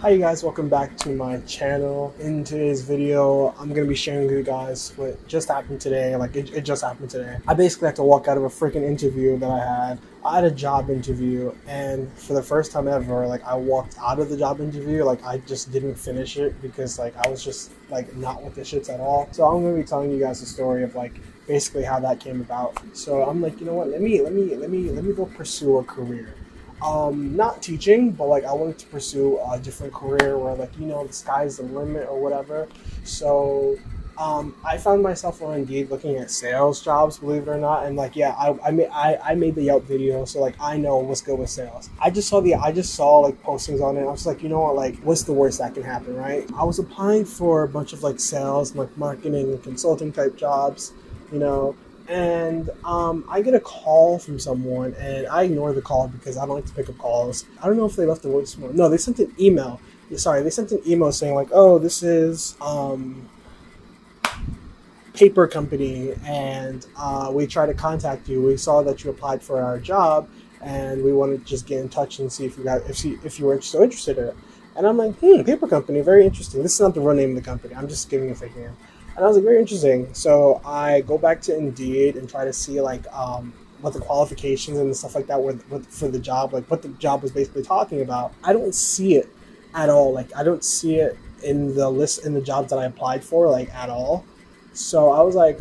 Hi you guys, welcome back to my channel. In today's video, I'm going to be sharing with you guys what just happened today. It just happened today. I basically had to walk out of a freaking interview that I had. I had a job interview, and for the first time ever, I walked out of the job interview. I just didn't finish it because I was just not with the shits at all. So I'm going to be telling you guys the story of basically how that came about. So I'm like, you know what, let me go pursue a career. Not teaching, but I wanted to pursue a different career where the sky's the limit or whatever. So I found myself on Indeed looking at sales jobs, believe it or not, and I made the Yelp video, so I know what's good with sales. I just saw postings on it. I was like, you know what, what's the worst that can happen, right? I was applying for a bunch of sales, marketing and consulting type jobs, and I get a call from someone, and I ignore the call because I don't like to pick up calls. I don't know if they left a voicemail. No, they sent an email. Sorry, they sent an email saying oh, this is paper company, and we tried to contact you. We saw that you applied for our job, and we wanted to just get in touch and see if you were so interested in it. And I'm like, paper company, very interesting. This is not the real name of the company. I'm just giving a fake name. And I was like, very interesting. So I go back to Indeed and try to see what the qualifications and stuff like that were for the job, what the job was basically talking about. I don't see it at all. I don't see it in the list, in the jobs that I applied for, at all. So I was like,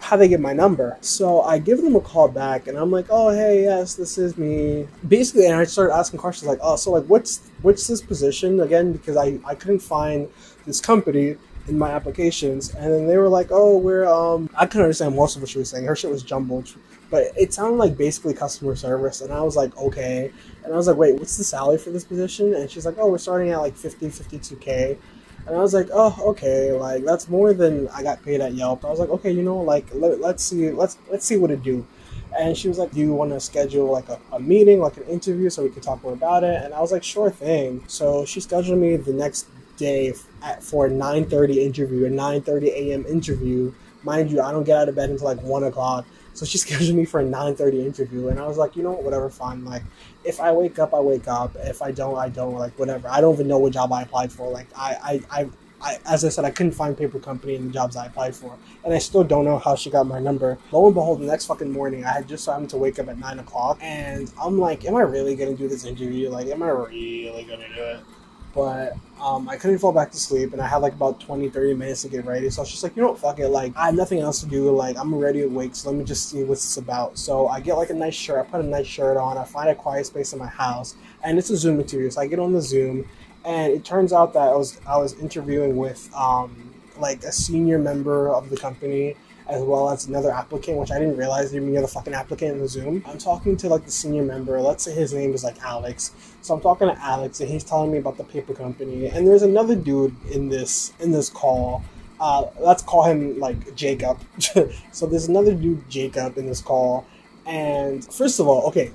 how'd they get my number? So I give them a call back, and I'm like, oh, hey, yes, this is me. Basically, and I started asking questions what's this position again? Because I couldn't find this company in my applications. And then they were like, oh, we're, I couldn't understand most of what she was saying. Her shit was jumbled, but it sounded like basically customer service. And I was like, okay. And I was like, wait, what's the salary for this position? And she's like, oh, we're starting at 50, 52K. And I was like, oh, okay, that's more than I got paid at Yelp. I was like, okay, let's see what it do. And she was like, do you want to schedule a meeting, an interview, so we could talk more about it? And I was like, sure thing. So she scheduled me the next day for a 9:30 interview, a 9:30 a.m. interview. Mind you, I don't get out of bed until 1 o'clock. So she scheduled me for a 9:30 interview, and I was like, you know what, whatever, fine. If I wake up, I wake up. If I don't, I don't. Whatever. I don't even know what job I applied for. I as I said, I couldn't find paper company in the jobs I applied for, and I still don't know how she got my number. Lo and behold, the next fucking morning, I had just happened to wake up at 9 o'clock, and I'm like, am I really gonna do this interview? Am I really gonna do it? But I couldn't fall back to sleep, and I had about 20-30 minutes to get ready. So I was just like, you know what, fuck it. I have nothing else to do. I'm already awake, so let me just see what's this about. So I get a nice shirt. I put a nice shirt on. I find a quiet space in my house, and it's a Zoom interview. So I get on the Zoom, and it turns out that I was interviewing with a senior member of the company, as well as another applicant, which I didn't realize there was another fucking applicant in the Zoom. I'm talking to the senior member. Let's say his name is Alex. So I'm talking to Alex, and he's telling me about the paper company. And there's another dude in this call. Let's call him Jacob. So there's another dude, Jacob, in this call. And first of all, okay,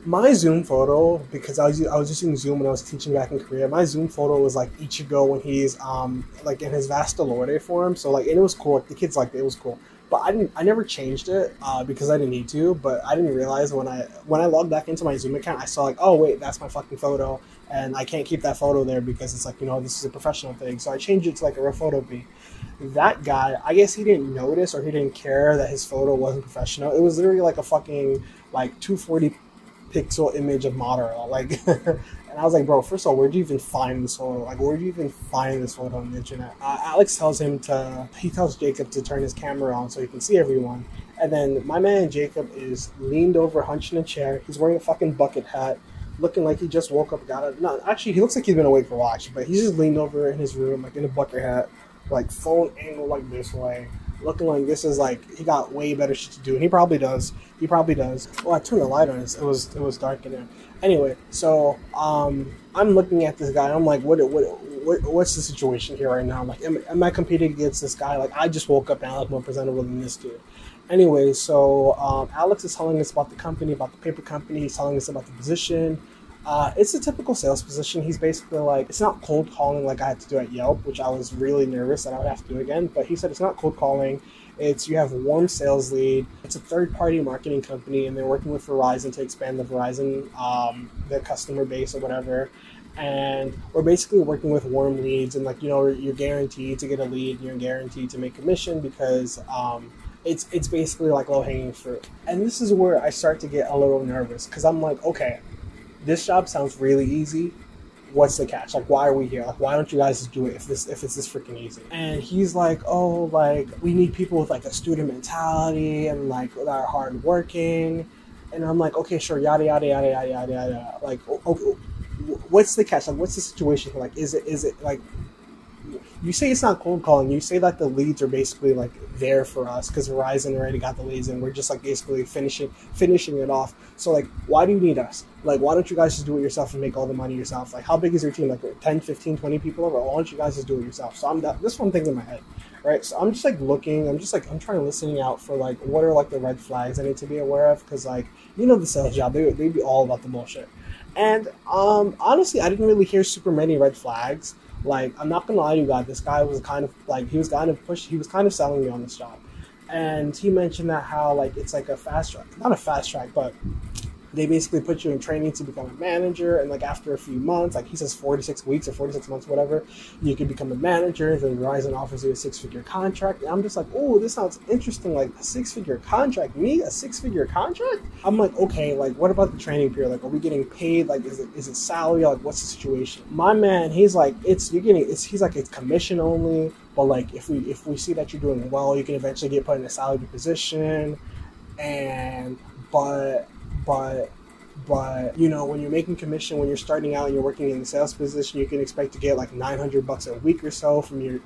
my Zoom photo, because I was using Zoom when I was teaching back in Korea, my Zoom photo was Ichigo when he's in his Vasta Lorde form. So and it was cool. The kids liked it. It was cool. But I never changed it because I didn't need to. But I didn't realize when I logged back into my Zoom account, I saw oh wait, that's my fucking photo, and I can't keep that photo there because it's this is a professional thing. So I changed it to a real photo B. That guy, I guess he didn't notice or he didn't care that his photo wasn't professional. It was literally a fucking 240 pixel image of Madara, and I was like, bro, first of all, where'd you even find this photo? Where'd you even find this photo on the internet? Alex tells Jacob to turn his camera on so he can see everyone, and then my man Jacob is leaned over, hunched in a chair. He's wearing a fucking bucket hat, looking like he just woke up, actually, he looks like he's been awake for a while, but he's just leaned over in his room, in a bucket hat, phone angled this way, looking like this is he got way better shit to do, and he probably does. Well, I turned the light on. It was dark in there. Anyway, so I'm looking at this guy. I'm like, what's the situation here right now? I'm like, am I competing against this guy? I just woke up and I look more presentable than this dude. Anyway, so Alex is telling us about the company, about the paper company. He's telling us about the position. It's a typical sales position. He's basically it's not cold calling like I had to do at Yelp, which I was really nervous that I would have to do again. But he said it's not cold calling. It's you have warm sales lead. It's a third-party marketing company, and they're working with Verizon to expand the Verizon their customer base or whatever. And we're basically working with warm leads, and like, you know, you're guaranteed to get a lead, and you're guaranteed to make commission because it's basically like low-hanging fruit. And this is where I start to get a little nervous because I'm like, okay, this job sounds really easy. What's the catch? Like, why are we here? Like, why don't you guys just do it if it's this freaking easy? And he's like, oh, like, we need people with like a student mentality and like that are hardworking. And I'm like, okay, sure, yada yada yada yada yada yada. Like, okay, what's the catch? Like, what's the situation? Like, is it like, you say it's not cold calling. You say that the leads are basically like there for us because Verizon already got the leads and we're just like basically finishing it off. So like, why do you need us? Like, why don't you guys just do it yourself and make all the money yourself? Like, how big is your team? Like 10, 15, 20 people over? Why don't you guys just do it yourself? So this one thing in my head, right? So I'm just like looking, I'm trying to listening out for like, what are like the red flags I need to be aware of? Because like, you know, the sales job, they'd be all about the bullshit. And honestly, I didn't really hear super many red flags. Like, I'm not gonna lie to you guys, this guy was kind of like, he was kind of selling me on this job. And he mentioned that how like it's like a fast track, not a fast track, but they basically put you in training to become a manager, and like after a few months, like he says 46 weeks or 46 months, whatever, you can become a manager. Then Verizon offers you a 6-figure contract. And I'm just like, oh, this sounds interesting. Like a 6-figure contract, me, a 6-figure contract? I'm like, okay, like what about the training period? Like, are we getting paid? Like, is it salary? Like, what's the situation? My man, he's like, it's commission only, but like if we see that you're doing well, you can eventually get put in a salary position. And but you know, when you're making commission, when you're starting out and you're working in the sales position, you can expect to get like $900 a week or so from your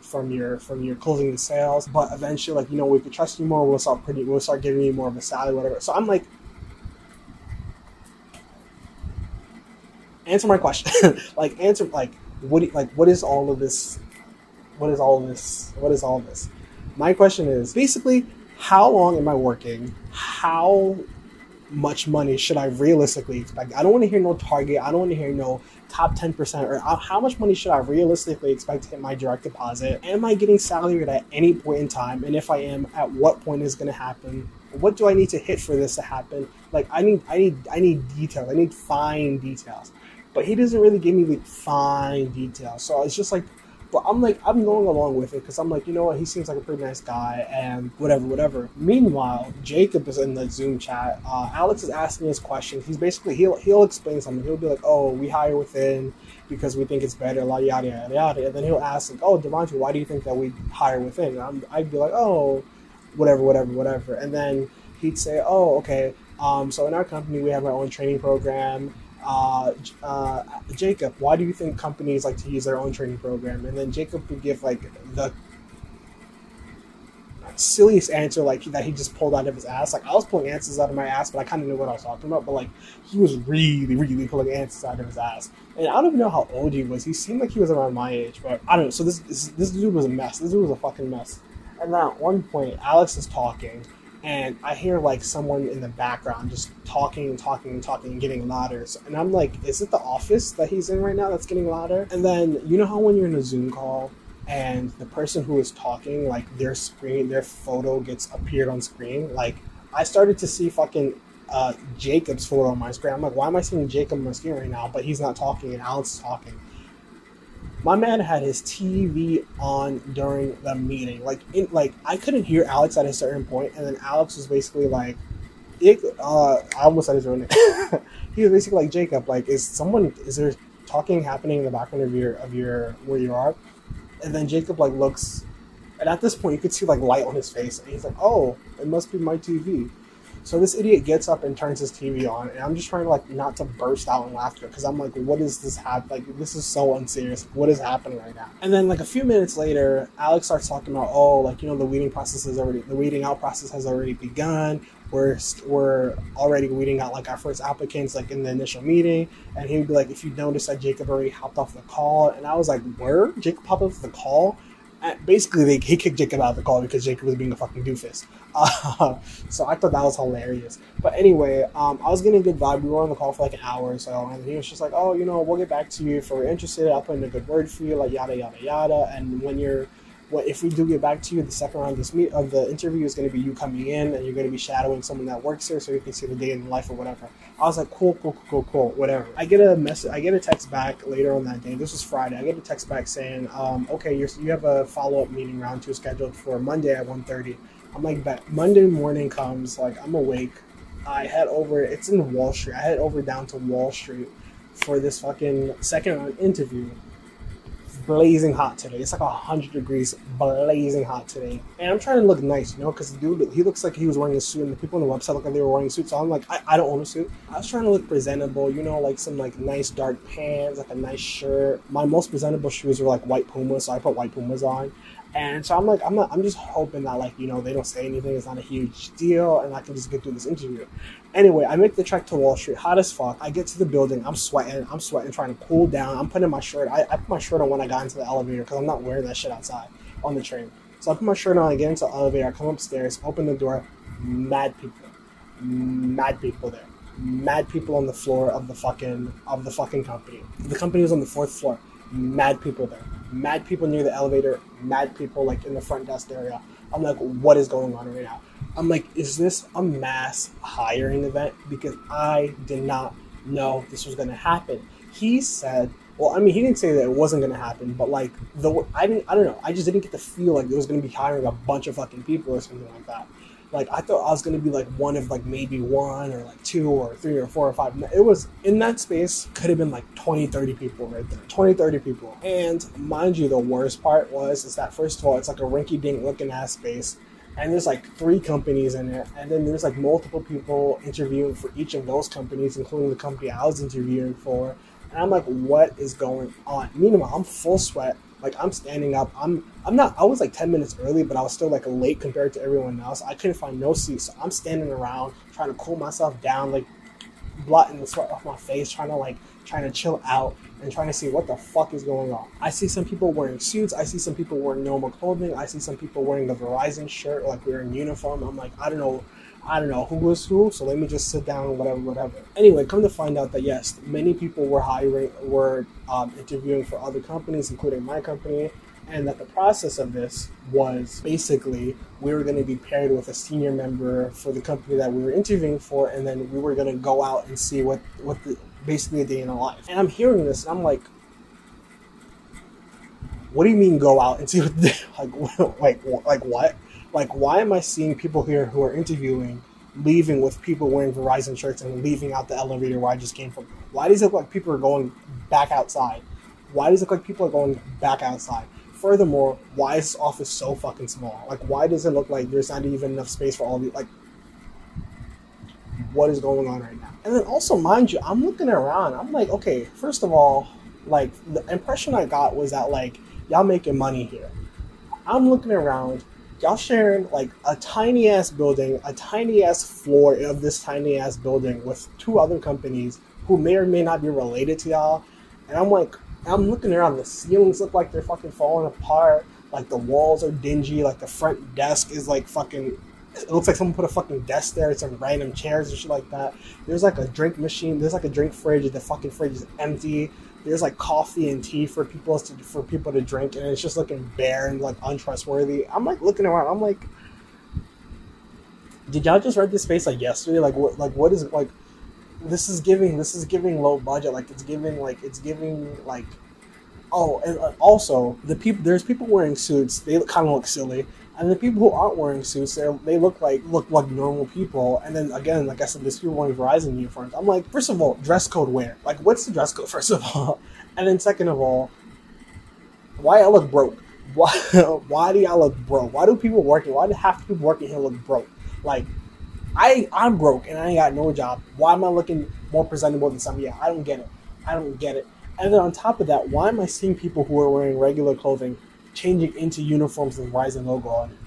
closing the sales. But eventually, like, you know, we could trust you more. We'll start giving you more of a salary, whatever. So I'm like, answer my question. Like, answer like what is all of this? What is all this? My question is basically, how long am I working? How much money should I realistically expect? I don't want to hear no target. I don't want to hear no top 10%, or how much money should I realistically expect to hit my direct deposit? Am I getting salaried at any point in time? And if I am, at what point is going to happen? What do I need to hit for this to happen? Like, I need details. I need fine details. But he doesn't really give me like fine details. So it's just like, but I'm going along with it because I'm like, you know what, he seems like a pretty nice guy and whatever. Meanwhile, Jacob is in the Zoom chat. Alex is asking his questions. He's basically, he'll explain something. He'll be like, oh, we hire within because we think it's better, yada, yada, yada. And then he'll ask, like, oh, Devontae, why do you think that we hire within? And I'd be like, oh, whatever. And then he'd say, oh, okay, so in our company, we have our own training program. Jacob, why do you think companies like to use their own training program? And then Jacob would give like the silliest answer like that he just pulled out of his ass. Like, I was pulling answers out of my ass, but I kind of knew what I was talking about. But like, he was really pulling answers out of his ass. And I don't even know how old he was. He seemed like he was around my age, but I don't know. So this dude was a mess. This dude was a fucking mess. And then at one point, Alex is talking, and I hear like someone in the background just talking and getting louder. And I'm like, is it the office that he's in right now that's getting louder? And then, you know how when you're in a Zoom call and the person who is talking, like their photo gets appeared on screen? Like, I started to see fucking Jacob's photo on my screen. I'm like, why am I seeing Jacob on my screen right now? But he's not talking and Alex is talking. My man had his TV on during the meeting. Like I couldn't hear Alex at a certain point, and then Alex was basically like, I almost said his own name. He was basically like, Jacob, like, is there talking happening in the background of your where you are? And then Jacob like looks, and at this point you could see like light on his face, and he's like, oh, it must be my TV. So this idiot gets up and turns his TV on, and I'm just trying to like not to burst out in laughter because I'm like, what is this Like, this is so unserious. What is happening right now? And then like a few minutes later, Alex starts talking about, oh, like, you know, the weeding out process has already begun. We're already weeding out like our first applicants like in the initial meeting, and he would be like, if you notice that Jacob already hopped off the call, and I was like, where? Jacob hopped off the call? Basically, he kicked Jacob out of the call because Jacob was being a fucking doofus. So I thought that was hilarious. But anyway, I was getting a good vibe. We were on the call for like an hour or so, and he was just like, oh, you know, we'll get back to you if we're interested. I'll put in a good word for you, like yada, yada, yada. And when you're what if we do get back to you, the second round of the interview is going to be you coming in, and you're going to be shadowing someone that works here, so you can see the day in the life or whatever. I was like, cool, whatever. I get a text back later on that day. This was Friday. I get a text back saying, okay, you have a follow-up meeting round 2 scheduled for Monday at 1:30. I'm like, bet. Monday morning comes, like, I'm awake. I head over, it's in Wall Street. I head over down to Wall Street for this fucking second round interview. Blazing hot today. It's like 100 degrees, blazing hot today. And I'm trying to look nice, you know, because the dude, he looks like he was wearing a suit, and the people on the website look like they were wearing suits. So I'm like, I don't own a suit. I was trying to look presentable, you know, like some like nice dark pants, like a nice shirt. My most presentable shoes were like white Pumas, so I put white Pumas on. And so I'm like, I'm just hoping that, like, you know, they don't say anything, it's not a huge deal, and I can just get through this interview. Anyway, I make the trek to Wall Street, hot as fuck. I get to the building, I'm sweating, trying to cool down. I'm putting my shirt, I put my shirt on when I got into the elevator, because I'm not wearing that shit outside on the train. So I put my shirt on, I get into the elevator, I come upstairs, open the door, mad people there. Mad people on the floor of the fucking company. The company was on the 4th floor. Mad people there. Mad people near the elevator. Mad people like in the front desk area. I'm like, what is going on right now? I'm like, is this a mass hiring event? Because I did not know this was going to happen. He said, well, I mean, he didn't say that it wasn't going to happen, but like, I don't know. I just didn't get the feel like it was going to be hiring a bunch of fucking people or something like that. Like, I thought I was going to be like one of like maybe 1 or like 2 or 3 or 4 or 5. It was in that space, could have been like 20, 30 people right there. 20, 30 people. And mind you, the worst part is that first of all, it's like a rinky-dink looking ass space. And there's like 3 companies in it. And then there's like multiple people interviewing for each of those companies, including the company I was interviewing for. And I'm like, what is going on? Meanwhile, I'm full sweat. Like, I'm standing up. I was like 10 minutes early, but I was still like late compared to everyone else. I couldn't find no seats. So I'm standing around trying to cool myself down, like blotting the sweat off my face, trying to chill out and trying to see what the fuck is going on. I see some people wearing suits. I see some people wearing normal clothing. I see some people wearing the Verizon shirt, like we're in uniform. I'm like, I don't know who was who, so let me just sit down, whatever. Anyway, come to find out that yes, many people were interviewing for other companies, including my company, and that the process of this was basically we were going to be paired with a senior member for the company that we were interviewing for, and then we were going to go out and see what basically a day in a life. And I'm hearing this, and I'm like, what do you mean go out and see what like what? Like, why am I seeing people here who are interviewing leaving with people wearing Verizon shirts and leaving out the elevator where I just came from? Why does it look like people are going back outside? Furthermore, why is this office so fucking small? Like, why does it look like there's not even enough space for all of you? Like, what is going on right now? And then also, mind you, I'm looking around. I'm like, okay, first of all, like, the impression I got was that, like, y'all making money here. I'm looking around. Y'all sharing like a tiny ass building, a tiny ass floor of this tiny ass building with 2 other companies who may or may not be related to y'all. And I'm like, I'm looking around, the ceilings look like they're fucking falling apart. Like the walls are dingy. Like the front desk is like fucking, it looks like someone put a fucking desk there, some random chairs and shit like that. There's like a drink machine. There's like a drink fridge. The fucking fridge is empty. There's like coffee and tea for people to drink, and it's just looking bare and like untrustworthy. I'm like looking around. I'm like, did y'all just rent this space like yesterday? Like what is like? This is giving low budget. Like it's giving like. Oh, and also there's people wearing suits. They kind of look silly. And the people who aren't wearing suits, they look like normal people. And then again, like I said, there's people wearing Verizon uniforms. I'm like, first of all, dress code where? Like, what's the dress code, first of all? And then second of all, why y'all look broke? Why do y'all look broke? Why do half the people working here look broke? Like, I'm broke and I ain't got no job. Why am I looking more presentable than some? Yeah, I don't get it. And then on top of that, why am I seeing people who are wearing regular clothing changing into uniforms with Verizon logo on it?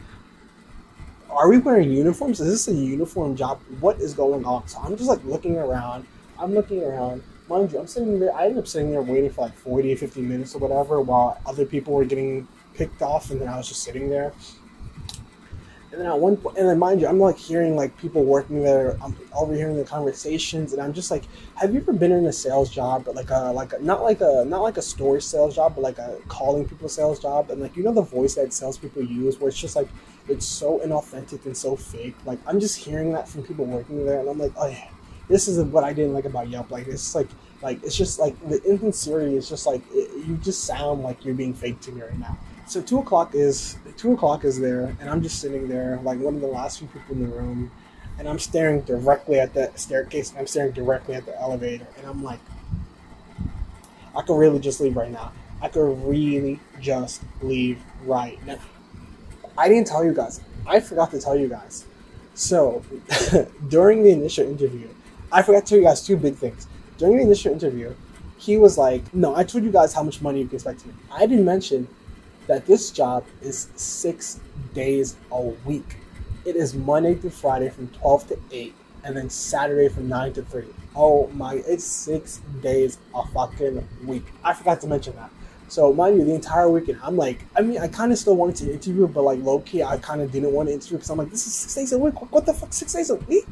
Are we wearing uniforms? Is this a uniform job? What is going on? So I'm just like looking around. Mind you, I'm sitting there. I ended up sitting there waiting for like 40, 50 minutes or whatever while other people were getting picked off, and then I was just sitting there. And then at one point, and then mind you, I'm like hearing like people working there. I'm overhearing the conversations, and I'm just like, have you ever been in a sales job, but not like a store sales job, but like a calling people sales job? And like, you know, the voice that salespeople use, where it's just like it's so inauthentic and so fake. Like, I'm just hearing that from people working there, and I'm like, oh yeah, this is what I didn't like about Yelp. Like, it's like it's just like the insincerity is just like you just sound like you're being fake to me right now. So 2 o'clock is there, and I'm just sitting there like one of the last few people in the room, and I'm staring directly at the staircase, and I'm staring directly at the elevator, and I'm like, I could really just leave right now. I could really just leave right now. I didn't tell you guys. I forgot to tell you guys. So during the initial interview, I forgot to tell you guys 2 big things. During the initial interview, he was like, no, I told you guys how much money you can expect to me. I didn't mention that this job is 6 days a week. It is Monday through Friday from 12 to 8, and then Saturday from 9 to 3. Oh my, it's 6 days a fucking week. I forgot to mention that. So mind you, the entire weekend, I'm like, I mean, I kind of still wanted to interview, but like low-key, I kind of didn't want to interview because I'm like, this is 6 days a week. What the fuck, 6 days a week?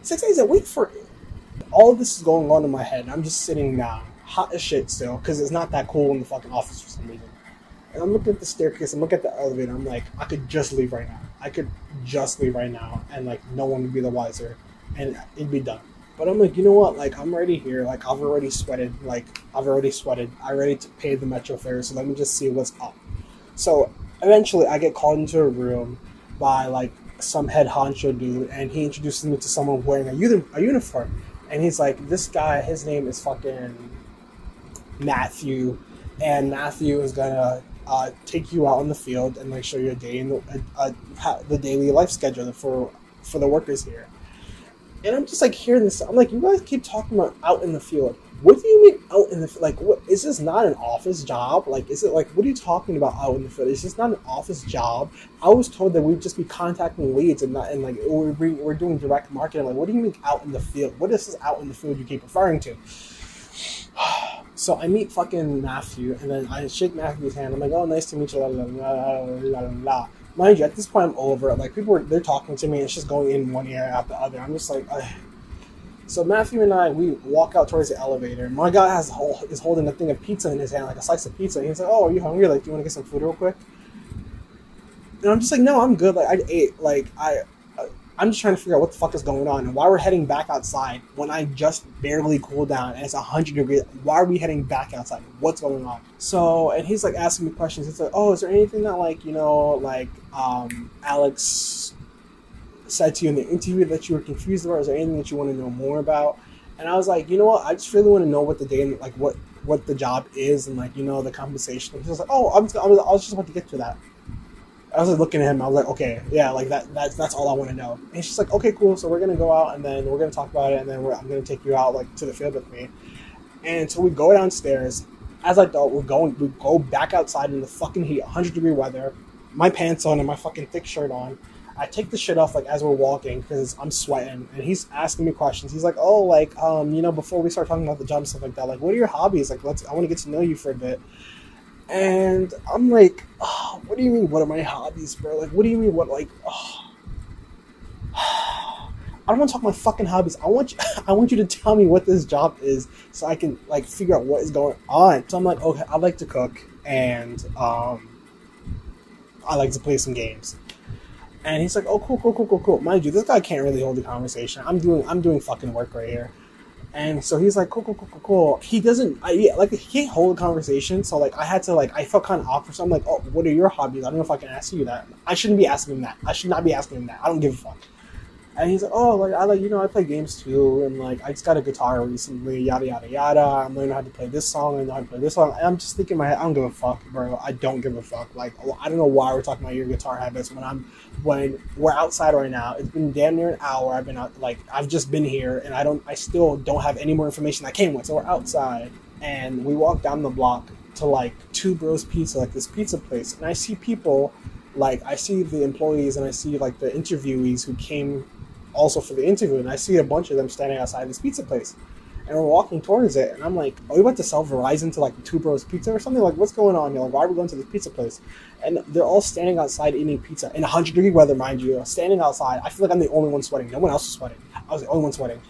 6 days a week for all of this is going on in my head. I'm just sitting down, hot as shit still, because it's not that cool in the fucking office for some reason. And I'm looking at the staircase, I'm looking at the elevator, I'm like, I could just leave right now. I could just leave right now, and like, no one would be the wiser, and it'd be done. But I'm like, you know what, like, I'm already here, like, I've already sweated, I already paid the metro fare, so let me just see what's up. So, eventually, I get called into a room by, like, some head honcho dude, and he introduces me to someone wearing a uniform, and he's like, this guy, his name is fucking Matthew, and Matthew is gonna take you out in the field and like show you a day in the daily life schedule for the workers here. And I'm just like hearing this. I'm like, you guys keep talking about out in the field. What do you mean out in the like? What is this not an office job? Like, is it like what are you talking about out in the field? Is this not an office job? I was told that we'd just be contacting leads and not and like we're doing direct marketing. Like, what do you mean out in the field? What is this out in the field you keep referring to? So I meet fucking Matthew, and then I shake Matthew's hand. I'm like, oh, nice to meet you. Mind you, at this point, I'm over it. Like, they're talking to me, and it's just going in one ear out the other. I'm just like, ugh. So Matthew and I, we walk out towards the elevator. My guy is holding a thing of pizza in his hand, like a slice of pizza. And he's like, oh, are you hungry? Like, do you want to get some food real quick? And I'm just like, no, I'm good. Like, I ate. Like, I'm just trying to figure out what the fuck is going on and why we're heading back outside when I just barely cooled down and it's 100 degrees. Why are we heading back outside? What's going on? So, and he's like asking me questions. He's like, oh, is there anything that like, you know, like Alex said to you in the interview that you were confused about? Is there anything that you want to know more about? And I was like, you know what? I just really want to know what the day, like what the job is and like, you know, the compensation. And he was like, oh, I was just about to get to that. I was like looking at him. I was like, okay, yeah, like that's all I want to know. And she's like, okay, cool. So we're gonna go out and then we're gonna talk about it, and then I'm gonna take you out like to the field with me. And so we go downstairs. As I thought, we go back outside in the fucking heat, 100-degree weather. My pants on and my fucking thick shirt on. I take the shit off like as we're walking because I'm sweating, and he's asking me questions. He's like, oh, like you know, before we start talking about the job and stuff like that, like, what are your hobbies? Like, I want to get to know you for a bit. And I'm like, oh, what do you mean, what are my hobbies, bro? Like, what do you mean, what, like, oh. I don't want to talk my fucking hobbies. I want you to tell me what this job is so I can, like, figure out what is going on. So I'm like, okay, I like to cook, and I like to play some games. And he's like, oh, cool. Mind you, this guy can't really hold a conversation. I'm doing fucking work right here. And so he's like, cool. He doesn't, he can't hold a conversation. So like, I felt kind of awkward. So I'm like, oh, what are your hobbies? I don't know if I can ask you that. I shouldn't be asking him that. I should not be asking him that. I don't give a fuck. And he's like, oh, like, I play games too. And like, I just got a guitar recently, yada, yada, yada. I'm learning how to play this song and how to play this song. And I'm just thinking in my head, I don't give a fuck, bro. I don't give a fuck. Like, I don't know why we're talking about your guitar habits when we're outside right now. It's been damn near an hour. I've been out, like, I've just been here and I still don't have any more information that came with. So we're outside and we walk down the block to like Two Bros Pizza, like this pizza place. And I see people, like, I see the employees and I see like the interviewees who came also for the interview, and I see a bunch of them standing outside this pizza place. and we're walking towards it, and I'm like, "Oh, we went to sell Verizon to like Two Bros Pizza or something? Like, what's going on? Like, why are we going to this pizza place?" And they're all standing outside eating pizza in 100-degree weather, mind you. Standing outside, I feel like I'm the only one sweating. No one else is sweating. I was the only one sweating.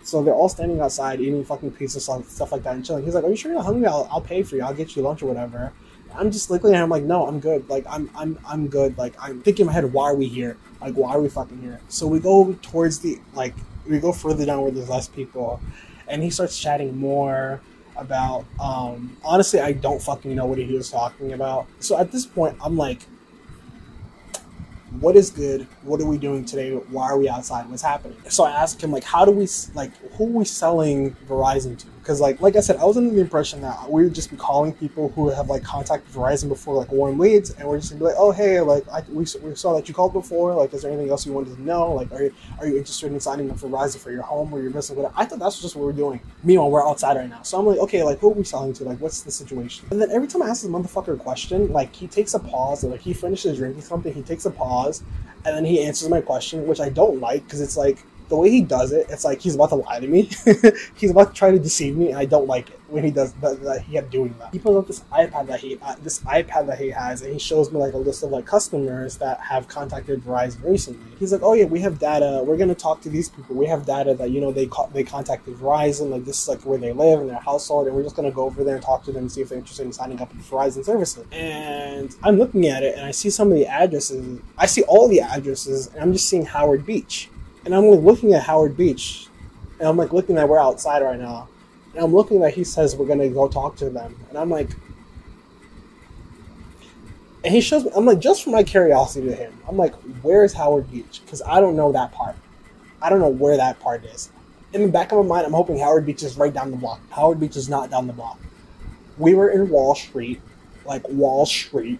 So they're all standing outside eating fucking pizza, stuff like that, and chilling. He's like, "Are you sure you're not hungry? I'll pay for you. I'll get you lunch or whatever." I'm just looking at him like, "No, I'm good. Like, I'm good. Like, I'm thinking in my head, why are we here? Like, why are we fucking here?" So we go towards we go further down where there's less people, and he starts chatting more about, honestly, I don't fucking know what he was talking about. So at this point, I'm like, what is good? What are we doing today? Why are we outside? What's happening? So I asked him, like, who are we selling Verizon to? Because, like I said, I was under the impression that we would just be calling people who have, like, contacted Verizon before, like, warm leads, and we're just going to be like, "Oh, hey, like, we saw that you called before. Like, is there anything else you wanted to know? Like, are you interested in signing up for Verizon for your home or your business?" Whatever. I thought that's just what we're doing. Meanwhile, we're outside right now. So I'm like, okay, like, who are we selling to? Like, what's the situation? And then every time I ask this motherfucker a question, like, he takes a pause, and, like, he finishes drinking something, he takes a pause, and then he answers my question, which I don't like, because it's like, the way he does it, it's like he's about to lie to me. He's about to try to deceive me, and I don't like it when he does that. He kept doing that. He pulls up this iPad that he has, and he shows me like a list of like customers that have contacted Verizon recently. He's like, "Oh yeah, we have data. We're gonna talk to these people. We have data that they contacted Verizon. Like this is like where they live and their household, and we're just gonna go over there and talk to them and see if they're interested in signing up with Verizon services." And I'm looking at it, and I see some of the addresses. I see all the addresses, and I'm just seeing Howard Beach. And I'm like looking at Howard Beach, and I'm like looking at we're outside right now, and I'm looking that he says we're gonna go talk to them, and I'm like, and he shows me. I'm like, just for my curiosity to him, I'm like, where is Howard Beach? Because I don't know that part. I don't know where that part is. In the back of my mind, I'm hoping Howard Beach is right down the block. Howard Beach is not down the block. We were in Wall Street,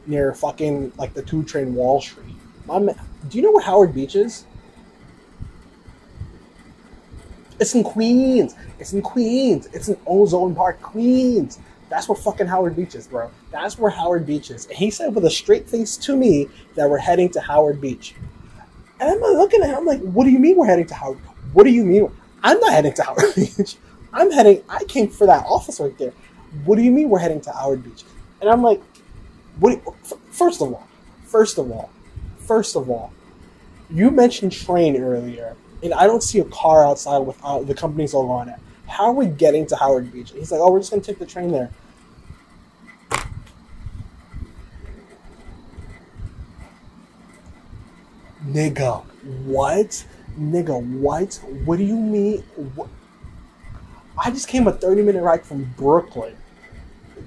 near fucking like the 2 train Wall Street. Do you know where Howard Beach is? It's in Queens. It's in Ozone Park, Queens. That's where fucking Howard Beach is, bro. That's where Howard Beach is. And he said with a straight face to me that we're heading to Howard Beach. And I'm looking at him, I'm like, what do you mean we're heading to Howard? What do you mean? I'm not heading to Howard Beach. I came for that office right there. What do you mean we're heading to Howard Beach? And I'm like, first of all, you mentioned train earlier. And I don't see a car outside with the company's logo on it. How are we getting to Howard Beach? He's like, "Oh, we're just going to take the train there." Nigga, what? What do you mean? What? I just came a 30-minute ride from Brooklyn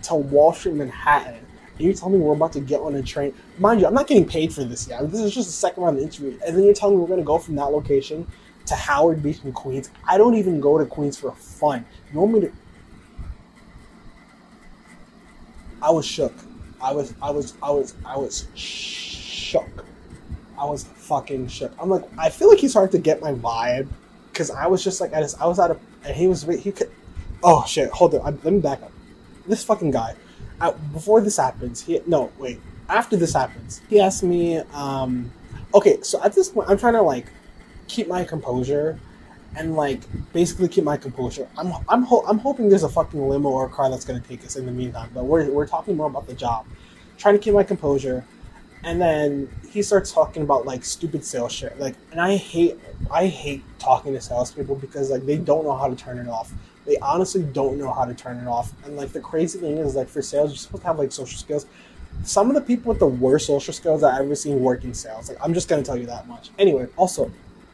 to Wall Street, Manhattan. And you're telling me we're about to get on a train? Mind you, I'm not getting paid for this yet. This is just the second round of the interview. And then you're telling me we're going to go from that location to Howard Beach in Queens. I don't even go to Queens for fun. You want me to? I was shook. I was shook. I was fucking shook. I'm like, I feel like he's hard to get my vibe, because I was just like, I was out of, and he could. Oh shit! Hold on. Let me back up. This fucking guy. Before this happens, after this happens, he asked me. Okay, so at this point, I'm trying to like keep my composure, and like basically keep my composure. I'm hoping there's a fucking limo or a car that's gonna take us in the meantime. But we're talking more about the job. Trying to keep my composure, and then he starts talking about like stupid sales shit. Like, and I hate talking to salespeople because like they don't know how to turn it off. They honestly don't know how to turn it off. And like the crazy thing is, like, for sales, you're supposed to have like social skills. Some of the people with the worst social skills I've ever seen work in sales. Like, I'm just gonna tell you that much. Anyway, also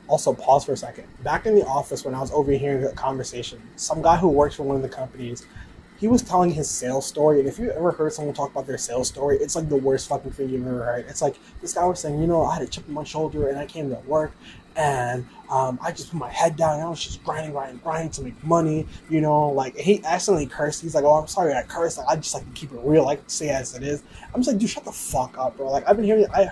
pause for a second. Back in the office when I was overhearing the conversation, some guy who works for one of the companies, he was telling his sales story. And if you ever heard someone talk about their sales story, it's like the worst fucking thing you've ever heard. It's like this guy was saying, I had a chip on my shoulder and I came to work and I just put my head down and I was just grinding to make money, like he accidentally cursed. He's like, "Oh, I'm sorry I cursed. Like, I just like to keep it real. I like to say it as it is." I'm just like, dude, shut the fuck up, bro. Like, I've been hearing, I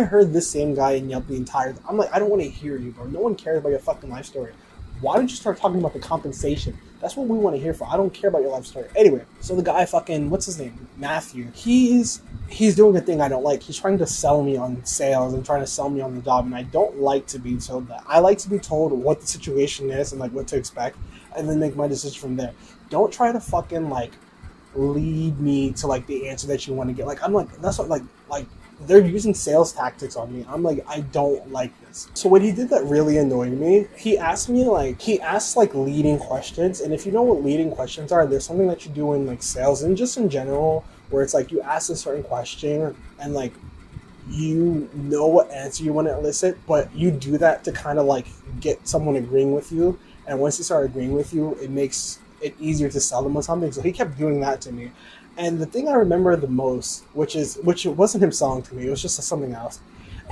heard this same guy in Yelp the entire time. I'm like, I don't want to hear you, bro. No one cares about your fucking life story. Why don't you start talking about the compensation? That's what we want to hear for. I don't care about your life story. Anyway, so the guy fucking, what's his name? Matthew. He's doing a thing I don't like. He's trying to sell me on sales and trying to sell me on the job, and I don't like to be told that. I like to be told what the situation is and like what to expect, and then make my decision from there. Don't try to fucking like lead me to like the answer that you want to get. Like I'm like, that's what like they're using sales tactics on me. I'm like, I don't like this. So what he did that really annoyed me, he asked leading questions. And if you know what leading questions are, there's something that you do in like sales and just in general, where it's like you ask a certain question and like you know what answer you want to elicit, but you do that to kind of like get someone agreeing with you. And once they start agreeing with you, it makes it easier to sell them on something. So he kept doing that to me. And the thing I remember the most, which it wasn't him selling to me, it was just something else.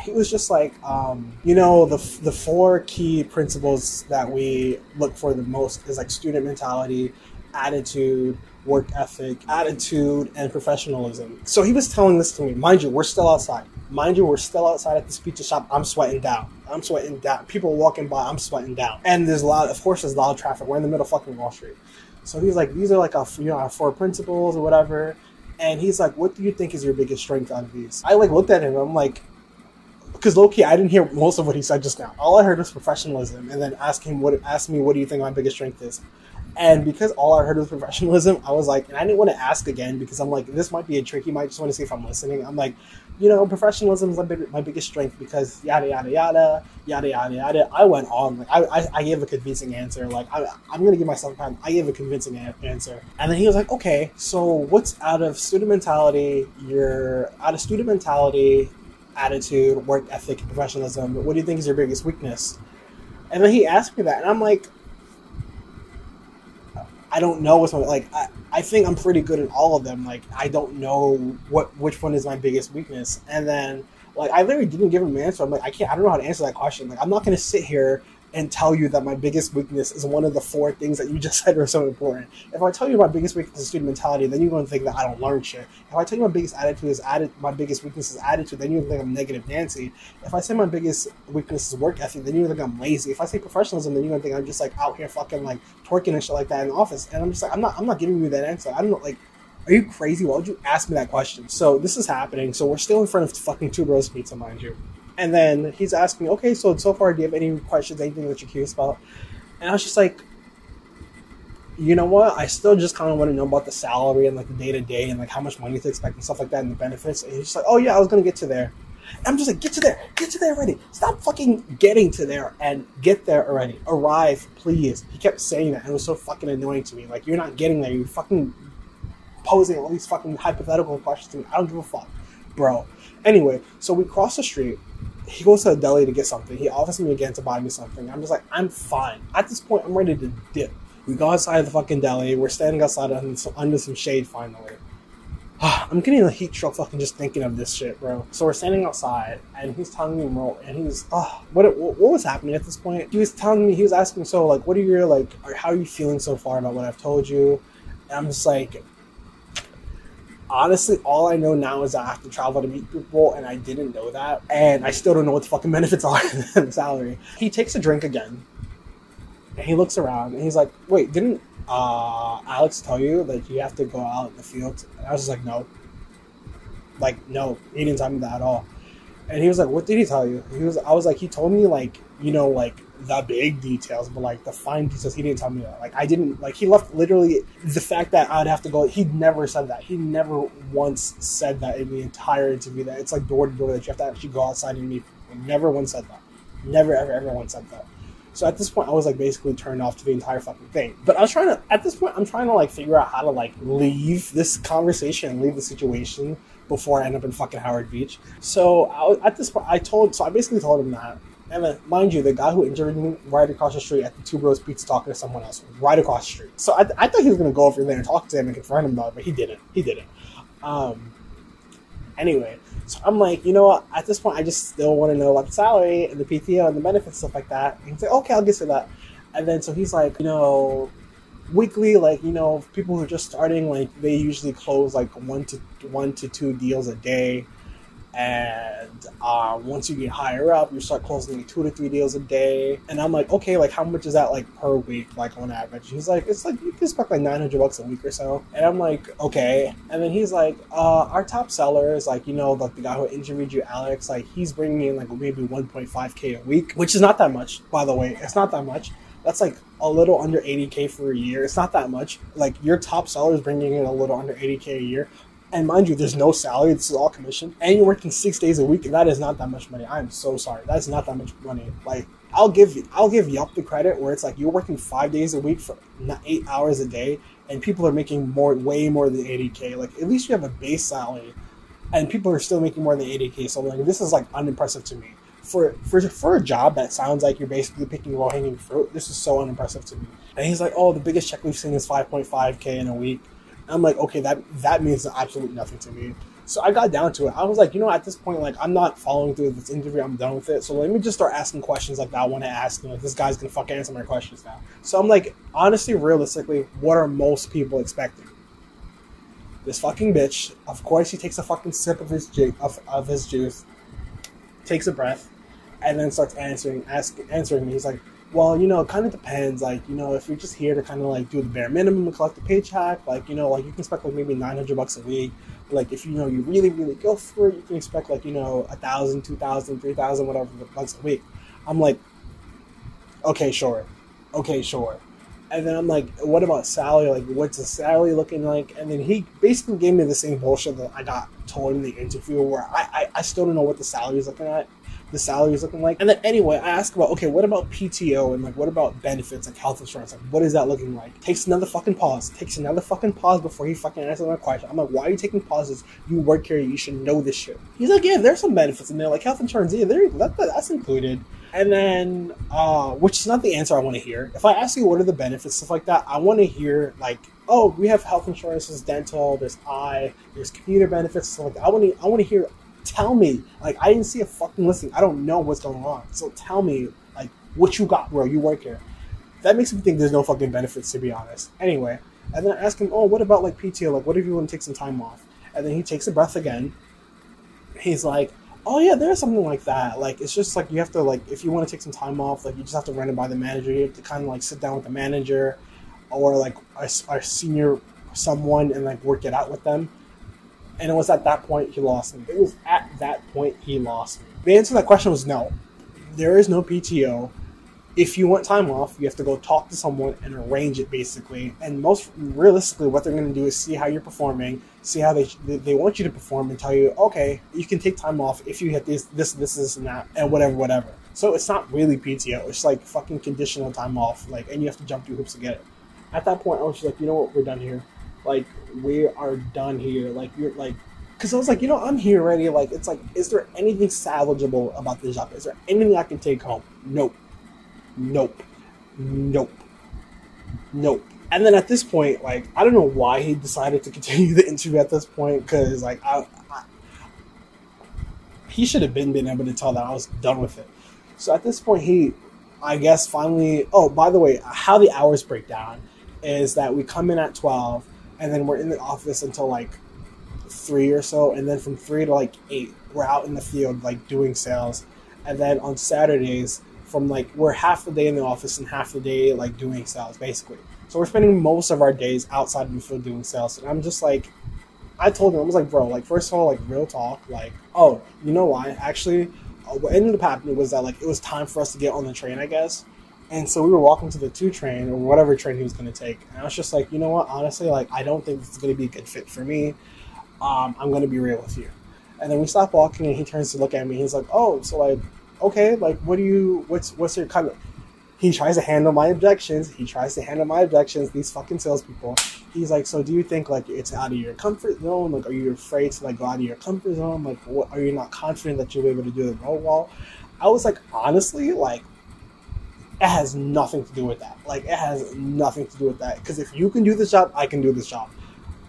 He was just like, the 4 key principles that we look for the most is like student mentality, attitude, work ethic, attitude, and professionalism. So he was telling this to me. Mind you, we're still outside. At this pizza shop. I'm sweating down. People are walking by. I'm sweating down. And there's a lot of traffic. We're in the middle of fucking Wall Street. So he's like, these are like our 4 principles or whatever. And he's like, what do you think is your biggest strength out of these? I like looked at him. I'm like, because low-key, I didn't hear most of what he said just now. All I heard was professionalism, and then ask me, what do you think my biggest strength is? And because all I heard was professionalism, I was like, and I didn't want to ask again because I'm like, this might be a trick. He might just want to see if I'm listening. I'm like, professionalism is my biggest strength because yada, yada, yada, yada, yada, yada. I went on. Like, I gave a convincing answer. Like, I'm going to give myself time. I gave a convincing answer. And then he was like, okay, so what's out of student mentality, attitude, work ethic, and professionalism, what do you think is your biggest weakness? And then he asked me that, and I'm like, I don't know what's my, like, I think I'm pretty good at all of them. Like, I don't know which one is my biggest weakness. And then, like, I literally didn't give him an answer. I'm like, I don't know how to answer that question. Like, I'm not going to sit here and tell you that my biggest weakness is one of the 4 things that you just said are so important. If I tell you my biggest weakness is student mentality, then you're going to think that I don't learn shit. If I tell you my biggest weakness is attitude, then you're going to think I'm negative Nancy. If I say my biggest weakness is work ethic, then you're going to think I'm lazy. If I say professionalism, then you're going to think I'm just like out here fucking like twerking and shit like that in the office. And I'm just like, I'm not giving you that answer. I don't know, like, are you crazy? Why would you ask me that question? So this is happening. So we're still in front of fucking Two Bros Pizza, mind you. And then he's asking me, okay, so far, do you have any questions, anything that you're curious about? And I was just like, you know what? I still just kind of want to know about the salary and like the day-to-day and like how much money to expect and stuff like that and the benefits. And he's just like, oh yeah, I was going to get to there. And I'm just like, get to there already. Stop fucking getting to there and get there already. Arrive, please. He kept saying that and it was so fucking annoying to me. Like, you're not getting there. You're fucking posing all these fucking hypothetical questions to me. I don't give a fuck, bro. Anyway, so we cross the street. He goes to a deli to get something. He offers me again to buy me something. I'm just like, I'm fine. At this point, I'm ready to dip. We go outside the fucking deli. We're standing outside under some shade finally. I'm getting a heat stroke fucking just thinking of this shit, bro. So we're standing outside, and he's telling me more, and he's, what was happening at this point? He was asking, so, like, what are your, like, how are you feeling so far about what I've told you? And I'm just like, honestly, all I know now is I have to travel to meet people, and I didn't know that. And I still don't know what the fucking benefits are in the salary. He takes a drink again, and he looks around, and he's like, wait, didn't Alex tell you that you have to go out in the field? And I was just like, no. Like, no, he didn't tell me that at all. And he was like, what did he tell you? I was like, he told me, like, you know, like, the big details, but, like, the fine details, he didn't tell me that. Like, I didn't, like, he left literally the fact that I'd have to go, he never said that. He never once said that in the entire interview, that it's, like, door to door, that you have to actually go outside and meet people. Never once said that. Never, ever once said that. So at this point, I was, like, basically turned off to the entire fucking thing. But I'm trying to, like, figure out how to, like, leave this conversation, leave the situation before I end up in fucking Howard Beach. So at this point, I basically told him that. And then, mind you, the guy who injured me right across the street at the Two Bros Pizza talking to someone else right across the street. So I thought he was going to go over there and talk to him and confront him about it, but he didn't. Anyway, so I'm like, you know what? At this point, I just still want to know about the salary and the PTO and the benefits, stuff like that. And he's like, okay, I'll get to that. And then, so he's like, you know, weekly, like, you know, people who are just starting, like, they usually close, like, one to two deals a day. And once you get higher up, you start closing like 2 to 3 deals a day. And I'm like, okay, like how much is that like per week, like on average? He's like, it's like you can expect like $900 a week or so. And I'm like, okay. And then he's like, our top seller is like, you know, like the guy who interviewed you, Alex, like he's bringing in like maybe 1.5K a week, which is not that much, by the way. It's not that much. That's like a little under 80K for a year. It's not that much. Like your top seller is bringing in a little under 80K a year. And mind you, there's no salary. This is all commission. And you're working 6 days a week. And that is not that much money. I'm so sorry. That's not that much money. Like, I'll give Yup the credit where it's like you're working 5 days a week for 8 hours a day. And people are making way more than 80K. Like, at least you have a base salary. And people are still making more than 80K. So, like, this is, like, unimpressive to me. For a job that sounds like you're basically picking low-hanging fruit, this is so unimpressive to me. And he's like, oh, the biggest check we've seen is 5.5K in a week. I'm like, okay, that means absolutely nothing to me. So I got down to it. I was like, you know, at this point, like, I'm not following through with this interview. I'm done with it. So let me just start asking questions like that I want to ask. And like, this guy's going to fucking answer my questions now. So I'm like, honestly, realistically, what are most people expecting? This fucking bitch, of course, he takes a fucking sip of his juice, takes a breath, and then starts answering me. He's like, well, you know, it kind of depends. Like, you know, if you're just here to kind of like do the bare minimum and collect the paycheck, like, you know, like you can expect like maybe $900 a week. Like, if you know you really, really go for it, you can expect like, you know, 1,000, 2,000, 3,000, whatever bucks a week. I'm like, okay, sure. And then I'm like, what about salary? Like, what's the salary looking like? And then he basically gave me the same bullshit that I got told in the interview, where I still don't know what the salary is looking like. And then anyway, I asked about, okay, what about PTO and like what about benefits, like health insurance? Like, what is that looking like? Takes another fucking pause before he fucking answers my question. I'm like, why are you taking pauses? You work here, you should know this shit. He's like, yeah, there's some benefits in there, like health insurance. Yeah, that's included. And then, which is not the answer I want to hear. If I ask you what are the benefits, stuff like that, I want to hear like, oh, we have health insurance, there's dental, there's eye, there's commuter benefits, stuff like that. I want to hear. Tell me, like, I didn't see a fucking listing. I don't know what's going on. So tell me, like, what you got, bro. You work here. That makes me think there's no fucking benefits, to be honest. Anyway, and then I ask him, oh, what about, like, PTO? Like, what if you want to take some time off? And then he takes a breath again. He's like, oh, yeah, there's something like that. Like, it's just, like, you have to, like, if you want to take some time off, like, you just have to run it by the manager. You have to kind of, like, sit down with the manager or, like, our senior someone and, like, work it out with them. And it was at that point he lost me. The answer to that question was no. There is no PTO. If you want time off, you have to go talk to someone and arrange it, basically. And most realistically, what they're going to do is see how you're performing, see how they want you to perform, and tell you, okay, you can take time off if you hit this, and that, and whatever. So it's not really PTO. It's like fucking conditional time off, like, and you have to jump through hoops to get it. At that point, I was just like, you know what, we're done here. Like, we are done here. Like, you're like, because I was like, you know, I'm here already. Like, it's like, is there anything salvageable about this job? Is there anything I can take home? Nope. And then at this point, like, I don't know why he decided to continue the interview at this point, because, like, he should have been able to tell that I was done with it. So at this point, he, I guess, finally, oh, by the way, how the hours break down is that we come in at 12, and then we're in the office until like 3 or so, and then from 3 to like 8 we're out in the field like doing sales. And then on Saturdays, from like, we're half the day in the office and half the day like doing sales, basically. So we're spending most of our days outside in the field doing sales. And I'm just like, I told him, I was like, bro, like, first of all, like, real talk, like, oh, you know why? Actually, what ended up happening was that like it was time for us to get on the train, I guess. And so we were walking to the 2 train, or whatever train he was going to take. And I was just like, you know what? Honestly, like, I don't think this is going to be a good fit for me. I'm going to be real with you. And then we stop walking, and he turns to look at me. He's like, oh, so, like, okay, like, what's your kind of... He tries to handle my objections. These fucking salespeople. He's like, so do you think, like, it's out of your comfort zone? Like, are you afraid to, like, go out of your comfort zone? Like, what, are you not confident that you'll be able to do the role well? I was like, honestly, like, it has nothing to do with that. Like, it has nothing to do with that. Because if you can do this job, I can do this job.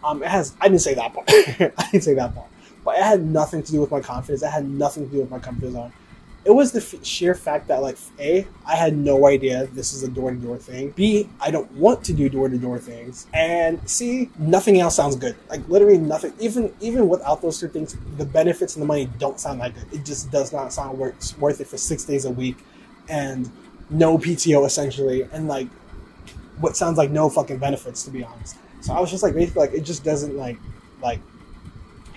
I didn't say that part. But it had nothing to do with my confidence. It had nothing to do with my comfort zone. it was the sheer fact that, like, A, I had no idea this is a door-to-door thing. B, I don't want to do door-to-door things. And C, nothing else sounds good. Like, literally nothing. Even without those two things, the benefits and the money don't sound that good. It just does not sound worth it for 6 days a week and no PTO, essentially. And, like, what sounds like no fucking benefits, to be honest. So I was just, like, basically, like, it just doesn't, like,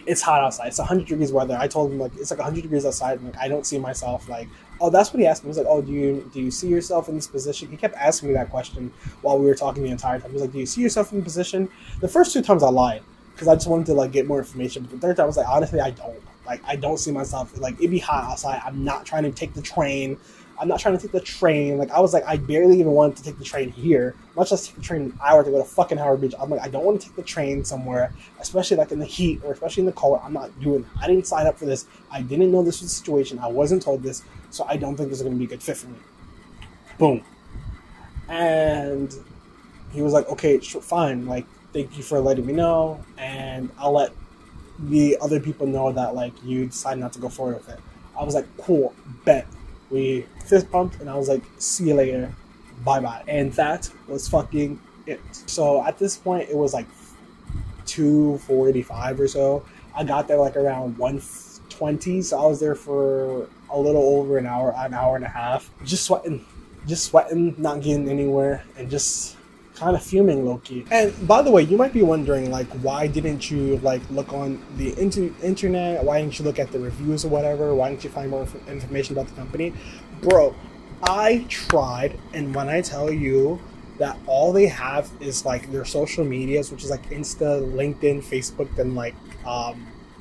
it's hot outside. It's 100 degrees weather. I told him, like, it's like 100 degrees outside, and, like, I don't see myself, like, oh, that's what he asked me. He was like, oh, do you see yourself in this position? He kept asking me that question while we were talking the entire time. He was like, do you see yourself in the position? The first 2 times I lied because I just wanted to, like, get more information. But the third time I was like, honestly, I don't. Like, I don't see myself. Like, it'd be hot outside. I'm not trying to take the train. Like, I was like, I barely even wanted to take the train here, much less take the train an hour to go to fucking Howard Beach. I'm like, I don't want to take the train somewhere, especially like in the heat or especially in the cold. I'm not doing that. I didn't sign up for this. I didn't know this was the situation. I wasn't told this, so I don't think this is going to be a good fit for me. Boom. And he was like, okay, fine. Like, thank you for letting me know, and I'll let the other people know that, like, you decided not to go forward with it. I was like, cool, bet. We fist bumped, and I was like, see you later, bye-bye. And that was fucking it. So at this point, it was like 2:45 or so. I got there like around 1:20, so I was there for a little over an hour and a half. Just sweating, not getting anywhere, and just kind of fuming low-key. And by the way, you might be wondering, like, why didn't you, like, look on the internet? Why didn't you look at the reviews or whatever? Why didn't you find more information about the company? Bro, I tried, and when I tell you that all they have is, like, their social medias, which is, like, Insta, LinkedIn, Facebook, and, like,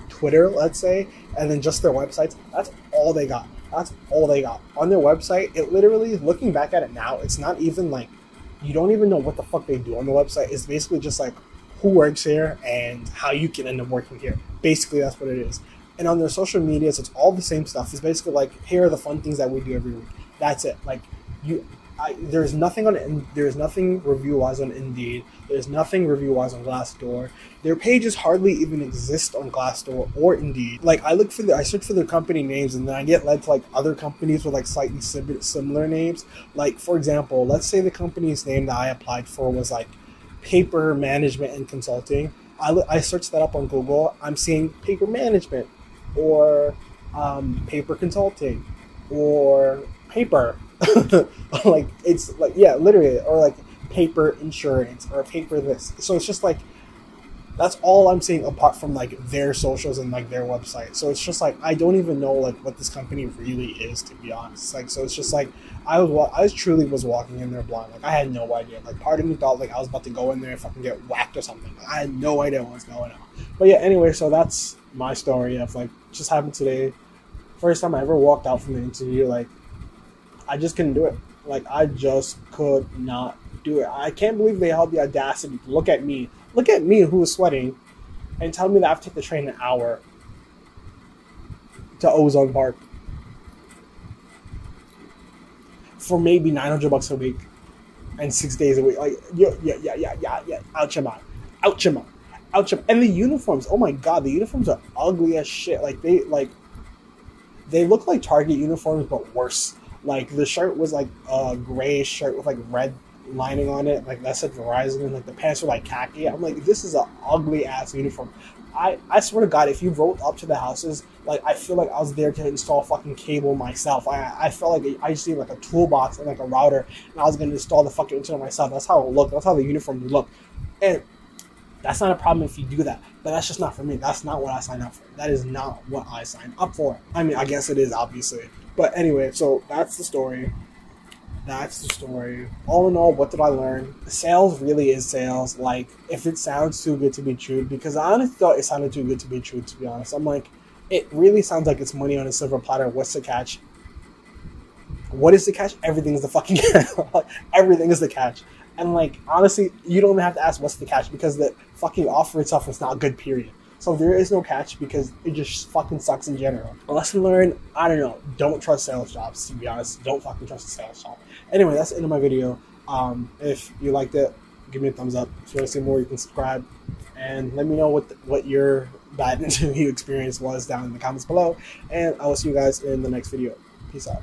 Twitter, let's say, and then just their websites, that's all they got. That's all they got. On their website, it literally, looking back at it now, it's not even, like, you don't even know what the fuck they do on the website. It's basically just like who works here and how you can end up working here. Basically, that's what it is. And on their social medias, it's all the same stuff. It's basically like, here are the fun things that we do every week. That's it. Like, there's nothing review-wise on Indeed. There's nothing review-wise on Glassdoor. Their pages hardly even exist on Glassdoor or Indeed. Like, I search for their company names, and then I get led to, like, other companies with, like, slightly similar names. Like, for example, let's say the company's name that I applied for was, like, Paper Management and Consulting. I searched that up on Google. I'm seeing Paper Management or Paper Consulting or Paper. Like, it's like, yeah, literally, or like Paper Insurance or Paper this. So it's just like, that's all I'm seeing apart from, like, their socials and, like, their website. So it's just like, I don't even know, like, what this company really is, to be honest. Like, so it's just like, I truly was walking in there blind. Like, I had no idea. Like, part of me thought, like, I was about to go in there and fucking get whacked or something. Like, I had no idea what was going on. But yeah, anyway, so that's my story of, like, just happened today. First time I ever walked out from the interview, like, I just couldn't do it. Like, I just could not do it. I can't believe they had the audacity to look at me, who was sweating, and tell me that I have to take the train an hour to Ozone Park for maybe $900 a week and 6 days a week. Like, yeah. Ouch your mouth. And the uniforms, oh my god, the uniforms are ugly as shit. Like, they look like Target uniforms, but worse. Like, the shirt was like a gray shirt with, like, red lining on it, like, that said Verizon, and, like, the pants were like khaki. I'm like, this is an ugly ass uniform. I swear to God, if you rolled up to the houses, like, I feel like I was there to install fucking cable myself. I felt like I just needed, like, a toolbox and, like, a router, and I was gonna install the fucking internet myself. That's how it looked. That's how the uniform would look. And that's not a problem if you do that, but that's just not for me. That's not what I signed up for. That is not what I signed up for. I mean, I guess it is, obviously. But anyway, so that's the story. All in all, what did I learn? Sales really is sales. Like, if it sounds too good to be true, because I honestly thought it sounded too good to be true, to be honest. I'm like, it really sounds like it's money on a silver platter. What's the catch? What is the catch? Everything's the fucking catch. Everything is the catch. And, like, honestly, you don't even have to ask what's the catch, because the fucking offer itself is not good, period. So there is no catch, because it just fucking sucks in general. A lesson learned, I don't know. Don't trust sales jobs, to be honest. Don't fucking trust a sales job. Anyway, that's the end of my video. If you liked it, give me a thumbs up. If you want to see more, you can subscribe. And let me know what your bad interview experience was down in the comments below. And I will see you guys in the next video. Peace out.